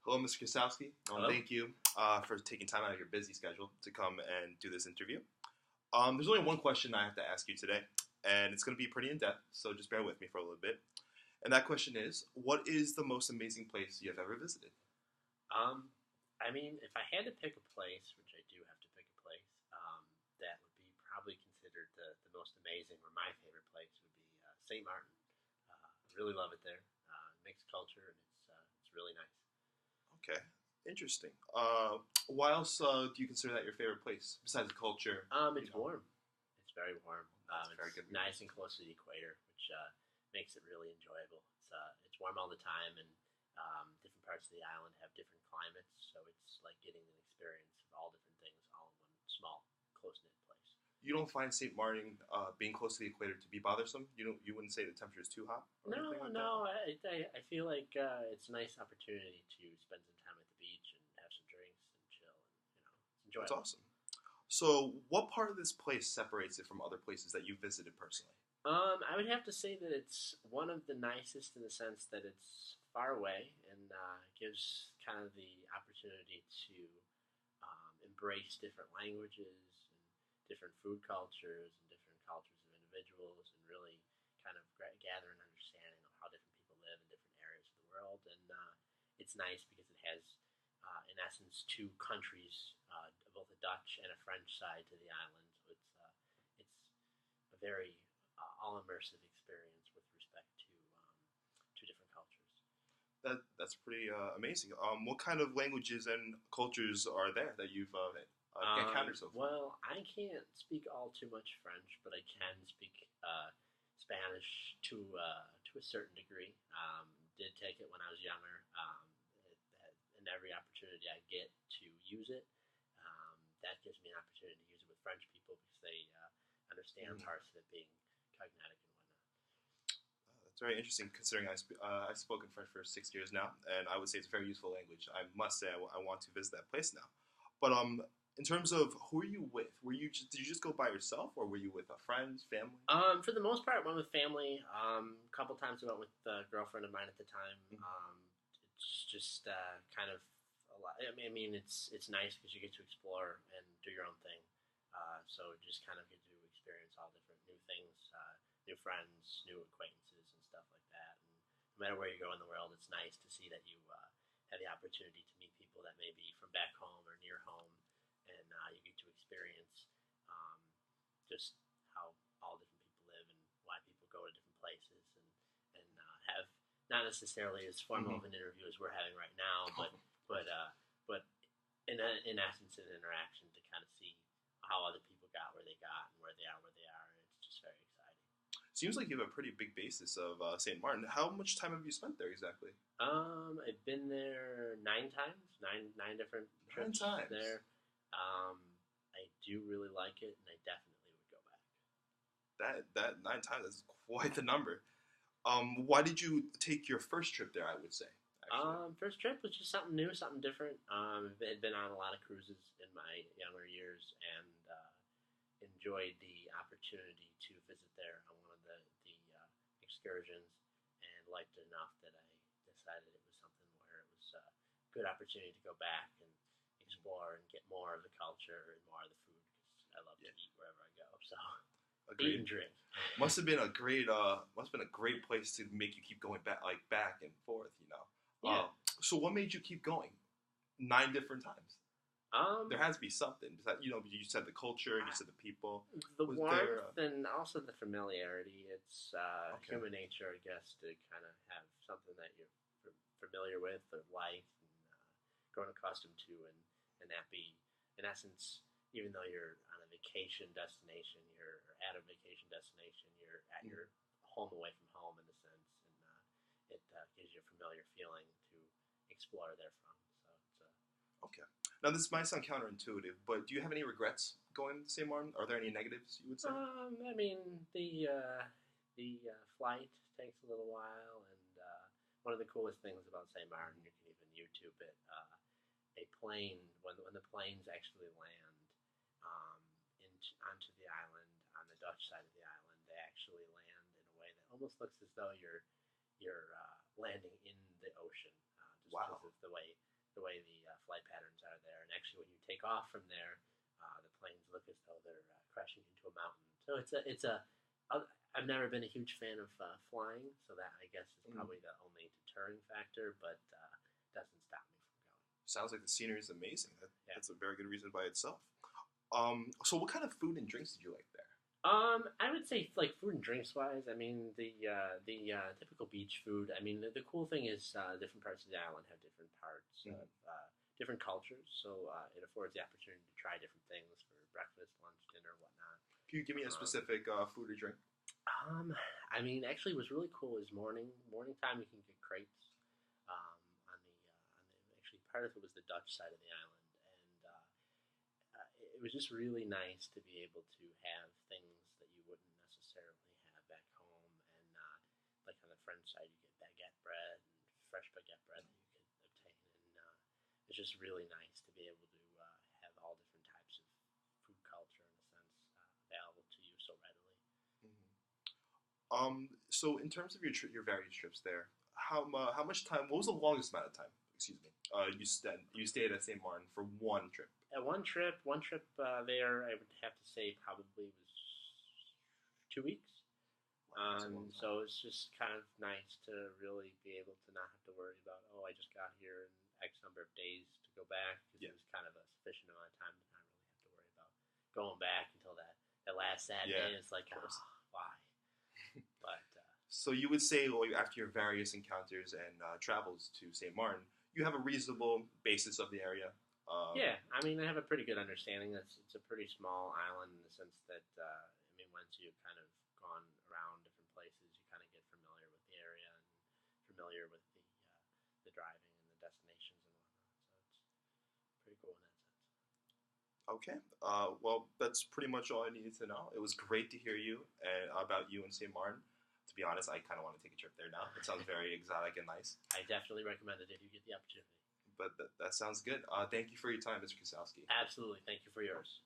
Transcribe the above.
Hello, Mr. Kosowski. Hello. Thank you for taking time out of your busy schedule to come and do this interview. There's only one question I have to ask you today, and it's going to be pretty in-depth, so just bear with me for a little bit. And that question is, what is the most amazing place you have ever visited? If I had to pick a place, which I do have to pick a place, that would be probably considered the most amazing, or my favorite place would be St. Martin. I really love it there. Mixed culture, and it's really nice. Okay, interesting. Why else do you consider that your favorite place, besides the culture? It's warm. It's very warm. That's very It's good. nice and close to the equator, which makes it really enjoyable. It's warm all the time, and different parts of the island have different climates, so it's like getting an experience of all different things all in one small, close knit place. You don't find St. Martin being close to the equator to be bothersome? You wouldn't say the temperature is too hot? Or anything like No. I feel like it's a nice opportunity to spend some time at the beach and have some drinks and chill, and it's That's enjoyable. awesome. So, what part of this place separates it from other places that you visited personally? I would have to say that it's one of the nicest in the sense that it's far away and gives kind of the opportunity to embrace different languages and different food cultures and different cultures of individuals and really kind of gather an understanding of how different people live in different areas of the world. And it's nice because it has, in essence, two countries, both a Dutch and a French side to the island. So it's a very all immersive experience with respect to two different cultures. That's pretty amazing. What kind of languages and cultures are there that you've encountered so far? Well, I can't speak all too much French, but I can speak Spanish to a certain degree. Did take it when I was younger, and every opportunity I get to use it, that gives me an opportunity to use it with French people because they understand parts of it being cognatic and whatnot. That's very interesting considering I've spoken French for 6 years now, and I would say it's a very useful language. I must say I want to visit that place now. But in terms of who are you with? Did you just go by yourself, or were you with friends, family? For the most part, I went with family. A couple times I went with a girlfriend of mine at the time. It's just kind of a lot. I mean, it's nice because you get to explore and do your own thing. So just kind of get to experience all different new things, new friends, new acquaintances, and stuff like that. And no matter where you go in the world, it's nice to see that you have the opportunity to meet people that may be from back home or near home, and you get to experience just how all different people live and why people go to different places, and have not necessarily as formal of an interview as we're having right now, but in essence, an interaction to kind of see how other people got where they got and where they are, and it's just very exciting. Seems like you have a pretty big basis of St. Martin. How much time have you spent there exactly? I've been there 9 times, nine different trips 9 times there. I do really like it, and I definitely would go back. That 9 times is quite the number. Why did you take your first trip there? I would say. First trip was just something new, something different. I had been on a lot of cruises in my younger years, and enjoyed the opportunity to visit there on one of the excursions, and liked it enough that I decided it was something where it was a good opportunity to go back and explore and get more of the culture and more of the food because I love to eat wherever I go. So Agreed. eat and drink. Must have been a great place to make you keep going back and forth. Yeah. So what made you keep going 9 different times? There has to be something. You said the culture, you said the people. The Was warmth there, and also the familiarity. It's Okay. human nature, I guess, to kind of have something that you're familiar with or like and grown accustomed to, and that be, in essence, even though you're on a vacation destination, you're at a vacation destination, you're at your home away from home in a sense, and it gives you a familiar feeling to explore therefrom. So it's Okay. Now this might sound counterintuitive, but do you have any regrets going to St. Martin? Are there any negatives you would say? The flight takes a little while, and one of the coolest things about St. Martin, you can even YouTube it. A plane when the planes actually land onto the island on the Dutch side of the island, they actually land in a way that almost looks as though you're landing in the ocean, just Wow. because of the way the way the flight patterns are there. And actually, when you take off from there, the planes look as though they're crashing into a mountain. So I've never been a huge fan of flying, so that I guess is probably the only deterring factor, but doesn't stop me from going. Sounds like the scenery is amazing. Yeah. That's a very good reason by itself. So what kind of food and drinks did you like there? I would say like food and drinks wise. I mean the typical beach food. I mean the cool thing is different parts of the island have different parts of different cultures, so it affords the opportunity to try different things for breakfast, lunch, dinner, whatnot. Can you give me a specific food or drink? I mean, actually, what's really cool is morning time. You can get crepes. Actually, part of it was the Dutch side of the island, and it was just really nice to be able to have things that you wouldn't necessarily have back home. And like on the French side, you get baguette bread and fresh baguette bread that you could obtain, and it's just really nice to be able to have all different types of food culture in a sense available to you so readily. So in terms of your various trips there, how much time? What was the longest amount of time? Excuse me. You stayed at Saint Martin for one trip. At one trip there, I would have to say probably was 2 weeks. So it's just kind of nice to really be able to not have to worry about, I just got here in X number of days to go back, because it was kind of a sufficient amount of time to not really have to worry about going back until that last Saturday. It's like, why? But so you would say, after your various encounters and travels to Saint Martin, you have a reasonable basis of the area. Yeah, I mean, I have a pretty good understanding. It's a pretty small island in the sense that once you've kind of gone around different places, you kind of get familiar with the area and familiar with the driving and the destinations and whatnot. So it's pretty cool in that sense. Okay. Well, that's pretty much all I needed to know. It was great to hear you and about you and St. Martin. To be honest, I kind of want to take a trip there now. It sounds very exotic and nice. I definitely recommend it if you get the opportunity. But that sounds good. Thank you for your time, Mr. Kusowski. Absolutely. Thank you for yours.